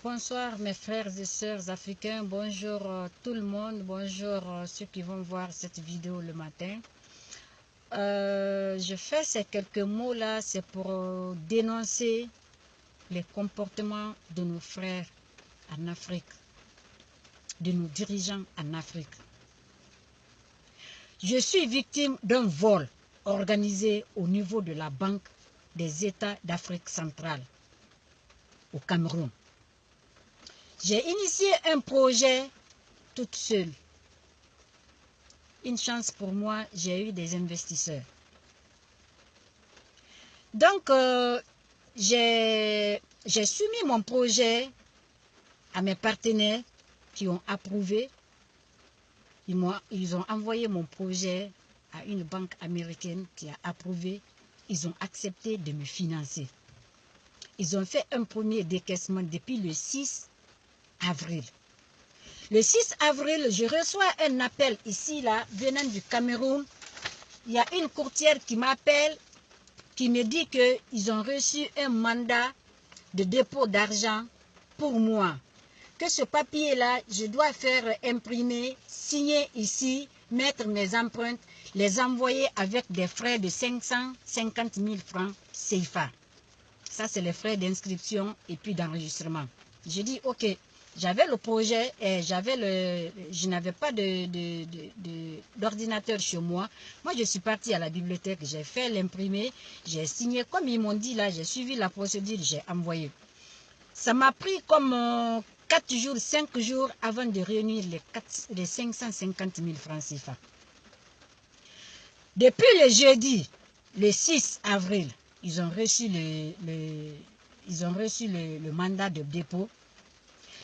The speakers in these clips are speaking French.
Bonsoir mes frères et sœurs africains, bonjour tout le monde, bonjour ceux qui vont voir cette vidéo le matin. Je fais ces quelques mots là, c'est pour dénoncer les comportements de nos frères en Afrique, de nos dirigeants en Afrique. Je suis victime d'un vol organisé au niveau de la Banque des États d'Afrique centrale, au Cameroun. J'ai initié un projet toute seule. Une chance pour moi, j'ai eu des investisseurs. Donc, j'ai soumis mon projet à mes partenaires qui ont approuvé. Ils ont envoyé mon projet à une banque américaine qui a approuvé. Ils ont accepté de me financer. Ils ont fait un premier décaissement depuis le 6 avril. Le 6 avril, je reçois un appel ici, là, venant du Cameroun. Il y a une courtière qui m'appelle, qui me dit qu'ils ont reçu un mandat de dépôt d'argent pour moi. Que ce papier-là, je dois faire imprimer, signer ici, mettre mes empreintes, les envoyer avec des frais de 550 000 francs CFA. Ça, c'est les frais d'inscription et puis d'enregistrement. J'ai dit, ok, j'avais le projet et je n'avais pas d'ordinateur chez moi. Moi, je suis partie à la bibliothèque, j'ai fait l'imprimer, j'ai signé. Comme ils m'ont dit là, j'ai suivi la procédure, j'ai envoyé. Ça m'a pris comme 4 jours, 5 jours avant de réunir les 550 000 francs CFA. Depuis le jeudi, le 6 avril, ils ont reçu le mandat de dépôt.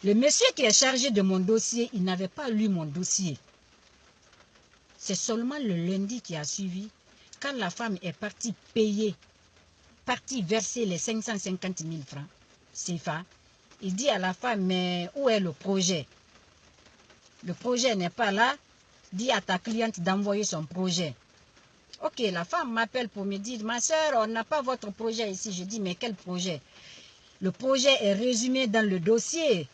Le monsieur qui est chargé de mon dossier, il n'avait pas lu mon dossier. C'est seulement le lundi qui a suivi, quand la femme est partie payer, partie verser les 550 000 francs CFA. Il dit à la femme, mais où est le projet? Le projet n'est pas là. Dis à ta cliente d'envoyer son projet. Ok, la femme m'appelle pour me dire, ma soeur, on n'a pas votre projet ici. Je dis, mais quel projet? Le projet est résumé dans le dossier.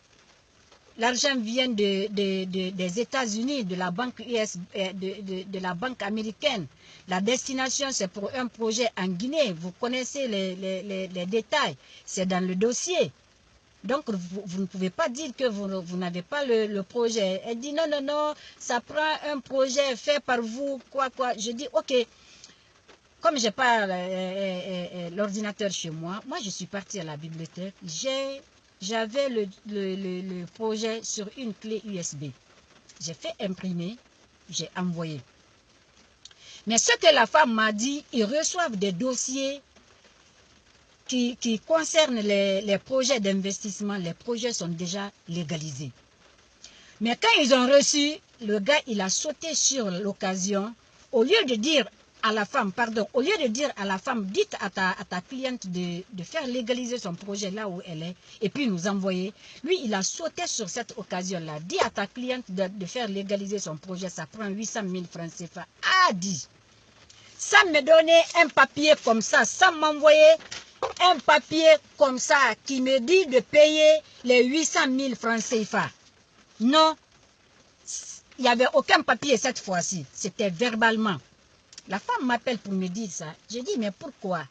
L'argent vient des États-Unis, de la banque de la banque américaine. La destination, c'est pour un projet en Guinée. Vous connaissez les détails. C'est dans le dossier. Donc, vous ne pouvez pas dire que vous n'avez pas le projet. Elle dit, non, non, non, ça prend un projet fait par vous, quoi. Je dis, ok. Comme je n'ai pas l'ordinateur chez moi, je suis partie à la bibliothèque. J'avais le projet sur une clé USB. J'ai fait imprimer, j'ai envoyé. Mais ce que la femme m'a dit, ils reçoivent des dossiers qui concernent les projets d'investissement. Les projets sont déjà légalisés. Mais quand ils ont reçu, le gars, il a sauté sur l'occasion. Au lieu de dire à la femme, dites à ta cliente de faire légaliser son projet là où elle est et puis nous envoyer. Lui, il a sauté sur cette occasion-là. Dis à ta cliente de faire légaliser son projet, ça prend 800 000 francs CFA. Ah, dit. Sans me donner un papier comme ça, sans m'envoyer un papier comme ça qui me dit de payer les 800 000 francs CFA. Non, il n'y avait aucun papier cette fois-ci. C'était verbalement. La femme m'appelle pour me dire ça. Je dis, mais pourquoi?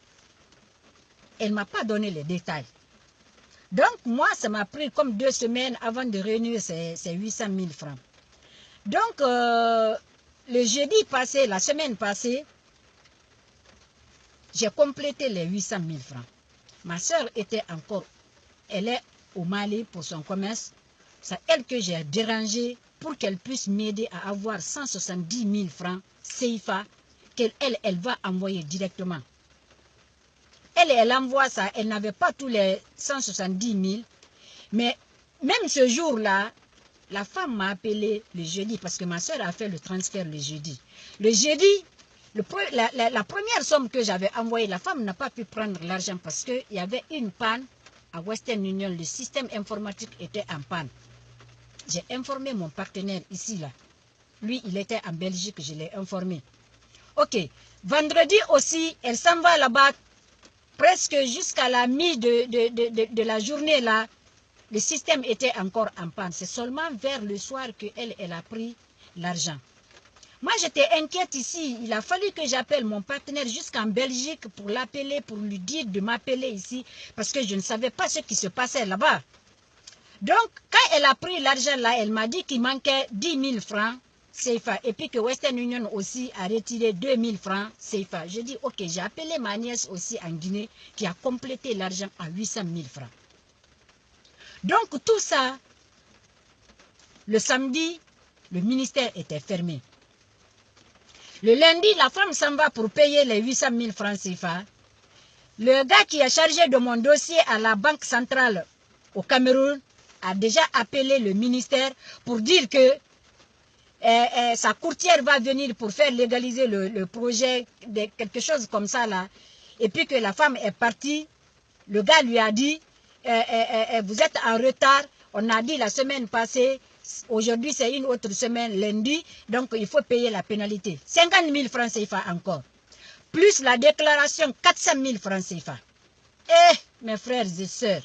Elle ne m'a pas donné les détails. Donc, moi, ça m'a pris comme 2 semaines avant de réunir ces 800 000 francs. Donc, le jeudi passé, la semaine passée, j'ai complété les 800 000 francs. Ma soeur elle est au Mali pour son commerce. C'est elle que j'ai dérangé pour qu'elle puisse m'aider à avoir 170 000 francs CFA qu'elle va envoyer directement. Elle envoie ça, elle n'avait pas tous les 170 000. Mais même ce jour-là, la femme m'a appelé le jeudi parce que ma soeur a fait le transfert le jeudi. Le jeudi, la première somme que j'avais envoyée, la femme n'a pas pu prendre l'argent parce qu'il y avait une panne à Western Union. Le système informatique était en panne. J'ai informé mon partenaire ici, là. Lui, il était en Belgique, je l'ai informé. Ok, vendredi aussi, elle s'en va là-bas, presque jusqu'à la mi de la journée là. le système était encore en panne. C'est seulement vers le soir qu'elle a pris l'argent. Moi, j'étais inquiète ici. Il a fallu que j'appelle mon partenaire jusqu'en Belgique pour l'appeler, pour lui dire de m'appeler ici, parce que je ne savais pas ce qui se passait là-bas. Donc, quand elle a pris l'argent là, elle m'a dit qu'il manquait 10 000 francs CFA. Et puis que Western Union aussi a retiré 2 000 francs CFA. J'ai dit, ok, j'ai appelé ma nièce aussi en Guinée, qui a complété l'argent à 800 000 francs. Donc, tout ça, le samedi, le ministère était fermé. Le lundi, la femme s'en va pour payer les 800 000 francs CFA. Le gars qui est chargé de mon dossier à la Banque centrale au Cameroun a déjà appelé le ministère pour dire que sa courtière va venir pour faire légaliser le projet, quelque chose comme ça là. Et puis que la femme est partie, le gars lui a dit, vous êtes en retard, on a dit la semaine passée, aujourd'hui c'est une autre semaine, lundi, donc il faut payer la pénalité. 50 000 francs CFA encore. Plus la déclaration, 400 000 francs CFA. Eh, mes frères et sœurs,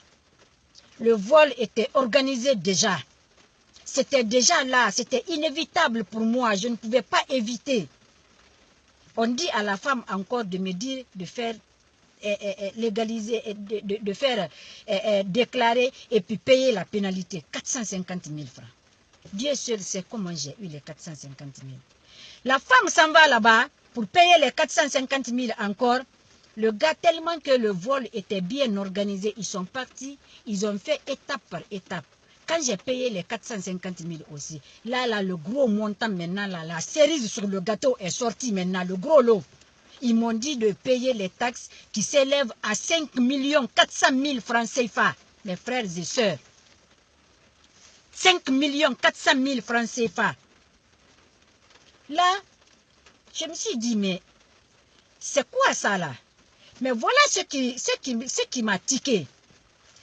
le vol était organisé déjà. C'était déjà là, c'était inévitable pour moi, je ne pouvais pas éviter. On dit à la femme encore de me dire de faire légaliser, de faire déclarer et puis payer la pénalité, 450 000 francs. Dieu seul sait comment j'ai eu les 450 000. La femme s'en va là-bas pour payer les 450 000 encore. Le gars, tellement que le vol était bien organisé, ils sont partis, ils ont fait étape par étape. Quand j'ai payé les 450 000 aussi, là, le gros montant maintenant, là, la cerise sur le gâteau est sortie maintenant, le gros lot. Ils m'ont dit de payer les taxes qui s'élèvent à 5 400 000 francs CFA, mes frères et sœurs. 5 400 000 francs CFA. Là, je me suis dit, mais c'est quoi ça là? Mais voilà ce qui m'a tiqué.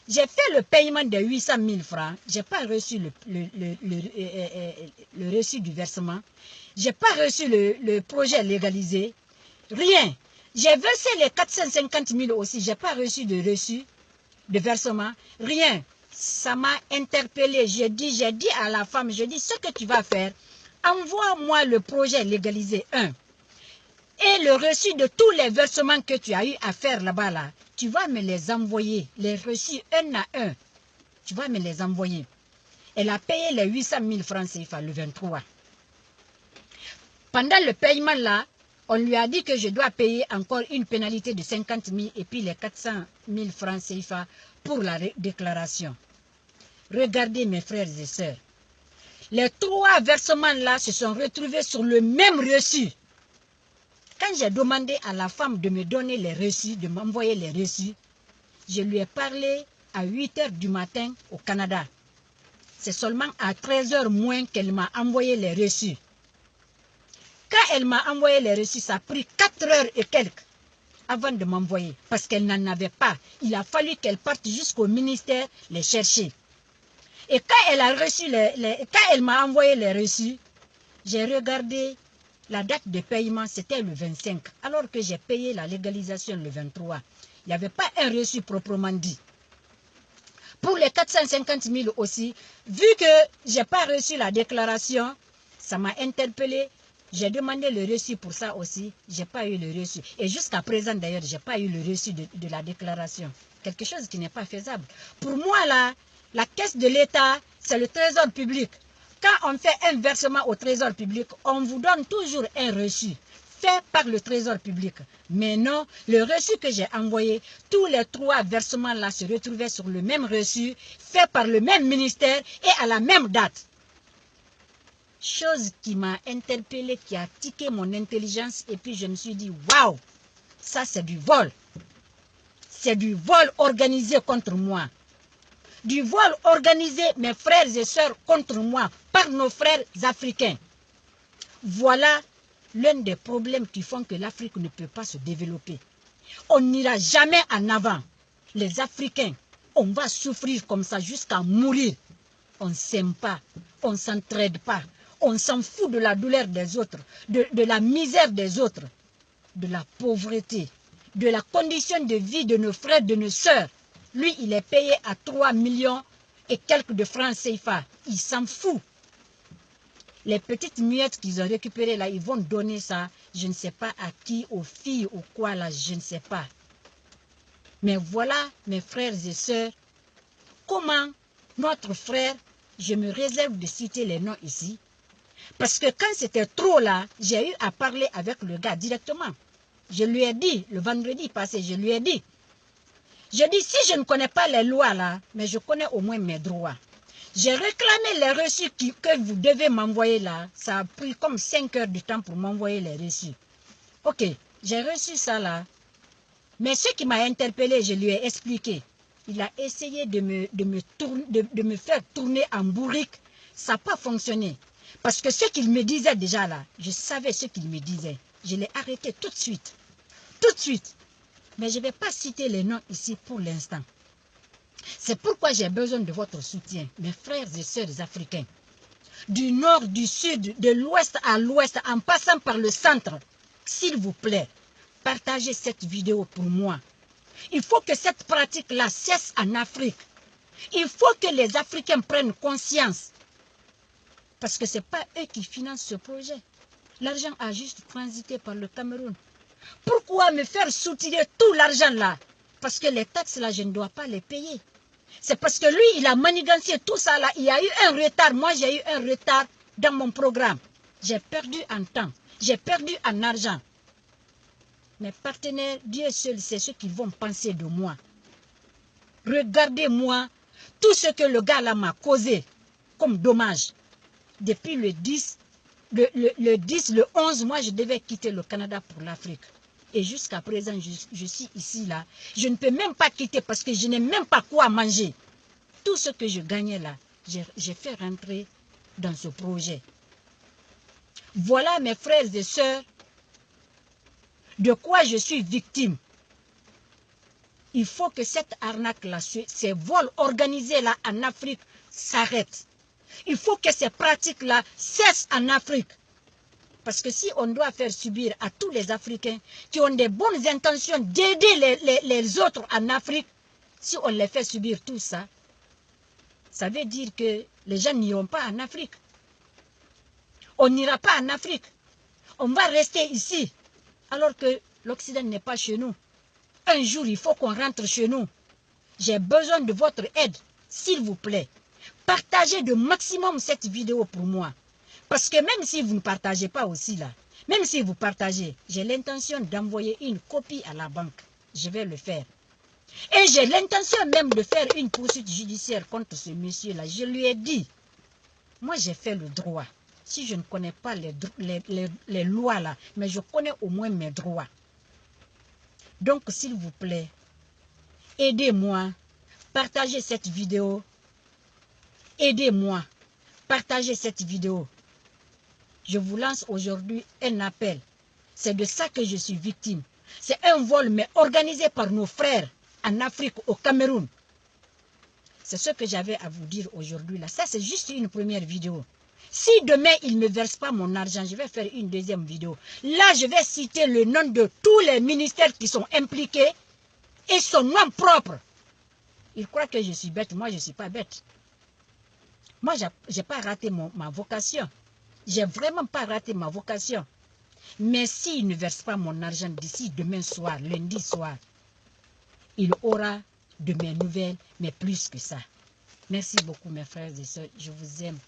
J'ai fait le paiement de 800 000 francs. Je n'ai pas reçu le reçu du versement. Je n'ai pas reçu le projet légalisé. Rien. J'ai versé les 450 000 aussi. Je n'ai pas reçu de reçu de versement. Rien. Ça m'a interpellé. J'ai dit à la femme, je dis, ce que tu vas faire, envoie-moi le projet légalisé 1. Et le reçu de tous les versements que tu as eu à faire là-bas, là, tu vas me les envoyer, les reçus un à un. Tu vas me les envoyer. Elle a payé les 800 000 francs CFA le 23. Pendant le paiement là, on lui a dit que je dois payer encore une pénalité de 50 000 et puis les 400 000 francs CFA pour la déclaration. Regardez mes frères et sœurs. Les 3 versements là se sont retrouvés sur le même reçu. Quand j'ai demandé à la femme de me donner les reçus, de m'envoyer les reçus, je lui ai parlé à 8 h du matin au Canada. C'est seulement à 13 h moins qu'elle m'a envoyé les reçus. Quand elle m'a envoyé les reçus, ça a pris 4 h et quelques avant de m'envoyer, parce qu'elle n'en avait pas. Il a fallu qu'elle parte jusqu'au ministère les chercher. Et quand elle a reçu quand elle m'a envoyé les reçus, j'ai regardé. La date de paiement, c'était le 25, alors que j'ai payé la légalisation le 23. Il n'y avait pas un reçu proprement dit. Pour les 450 000 aussi, vu que je n'ai pas reçu la déclaration, ça m'a interpellé. J'ai demandé le reçu pour ça aussi, je n'ai pas eu le reçu. Et jusqu'à présent d'ailleurs, je n'ai pas eu le reçu de la déclaration. Quelque chose qui n'est pas faisable. Pour moi, là, la caisse de l'État, c'est le trésor public. Quand on fait un versement au trésor public, on vous donne toujours un reçu fait par le trésor public. Mais non, le reçu que j'ai envoyé, tous les 3 versements là se retrouvaient sur le même reçu, fait par le même ministère et à la même date. Chose qui m'a interpellé, qui a tiqué mon intelligence et puis je me suis dit, waouh, ça c'est du vol. C'est du vol organisé contre moi. Du vol organisé, mes frères et sœurs, contre moi, par nos frères africains. Voilà l'un des problèmes qui font que l'Afrique ne peut pas se développer. On n'ira jamais en avant. Les Africains, on va souffrir comme ça jusqu'à mourir. On ne s'aime pas, on ne s'entraide pas, on s'en fout de la douleur des autres, de la misère des autres, de la pauvreté, de la condition de vie de nos frères, de nos sœurs. Lui, il est payé à 3 millions et quelques de francs CFA. Ils s'en foutent. Les petites miettes qu'ils ont récupérées là, ils vont donner ça, je ne sais pas à qui, aux filles ou quoi là, je ne sais pas. Mais voilà, mes frères et sœurs, comment notre frère, je me réserve de citer les noms ici, parce que quand c'était trop là, j'ai eu à parler avec le gars directement. Je lui ai dit, le vendredi passé, je lui ai dit, si je ne connais pas les lois là, mais je connais au moins mes droits. J'ai réclamé les reçus que vous devez m'envoyer là. Ça a pris comme 5 heures de temps pour m'envoyer les reçus. Ok, j'ai reçu ça là. Mais ce qui m'a interpellé, je lui ai expliqué. Il a essayé de me faire tourner en bourrique. Ça n'a pas fonctionné. Parce que ce qu'il me disait déjà là, je savais ce qu'il me disait. Je l'ai arrêté tout de suite. Tout de suite. Mais je ne vais pas citer les noms ici pour l'instant. C'est pourquoi j'ai besoin de votre soutien, mes frères et sœurs africains. Du nord, du sud, de l'ouest à l'ouest, en passant par le centre. S'il vous plaît, partagez cette vidéo pour moi. Il faut que cette pratique-là cesse en Afrique. Il faut que les Africains prennent conscience. Parce que ce n'est pas eux qui financent ce projet. L'argent a juste transité par le Cameroun. Pourquoi me faire soutirer tout l'argent là? Parce que les taxes là, je ne dois pas les payer. C'est parce que lui, il a manigancé tout ça là. Il y a eu un retard. Moi, j'ai eu un retard dans mon programme. J'ai perdu en temps. J'ai perdu en argent. Mes partenaires, Dieu seul sait ce qu'ils vont penser de moi. Regardez-moi tout ce que le gars là m'a causé comme dommage. Depuis le 10, le 11, moi, je devais quitter le Canada pour l'Afrique. Et jusqu'à présent, je suis ici, là. Je ne peux même pas quitter parce que je n'ai même pas quoi manger. Tout ce que je gagnais là, j'ai fait rentrer dans ce projet. Voilà, mes frères et sœurs, de quoi je suis victime. Il faut que cette arnaque-là, ces vols organisés là en Afrique s'arrêtent. Il faut que ces pratiques-là cessent en Afrique. Parce que si on doit faire subir à tous les Africains qui ont des bonnes intentions d'aider les autres en Afrique, si on les fait subir tout ça, ça veut dire que les gens n'iront pas en Afrique. On n'ira pas en Afrique. On va rester ici, alors que l'Occident n'est pas chez nous. Un jour, il faut qu'on rentre chez nous. J'ai besoin de votre aide, s'il vous plaît. Partagez de maximum cette vidéo pour moi. Parce que même si vous ne partagez pas aussi là, même si vous partagez, j'ai l'intention d'envoyer une copie à la banque. Je vais le faire. Et j'ai l'intention même de faire une poursuite judiciaire contre ce monsieur-là. Je lui ai dit, moi j'ai fait le droit. Si je ne connais pas les lois là, mais je connais au moins mes droits. Donc s'il vous plaît, aidez-moi, partagez cette vidéo. Aidez-moi, partagez cette vidéo. Je vous lance aujourd'hui un appel. C'est de ça que je suis victime. C'est un vol, mais organisé par nos frères en Afrique, au Cameroun. C'est ce que j'avais à vous dire aujourd'hui. Là, ça, c'est juste une première vidéo. Si demain, il ne me verse pas mon argent, je vais faire une deuxième vidéo. Là, je vais citer le nom de tous les ministères qui sont impliqués et son nom propre. Il croit que je suis bête. Moi, je ne suis pas bête. Moi, je n'ai pas raté ma vocation. J'ai vraiment pas raté ma vocation. Mais s'il ne verse pas mon argent d'ici demain soir, lundi soir, il aura de mes nouvelles, mais plus que ça. Merci beaucoup mes frères et sœurs. Je vous aime.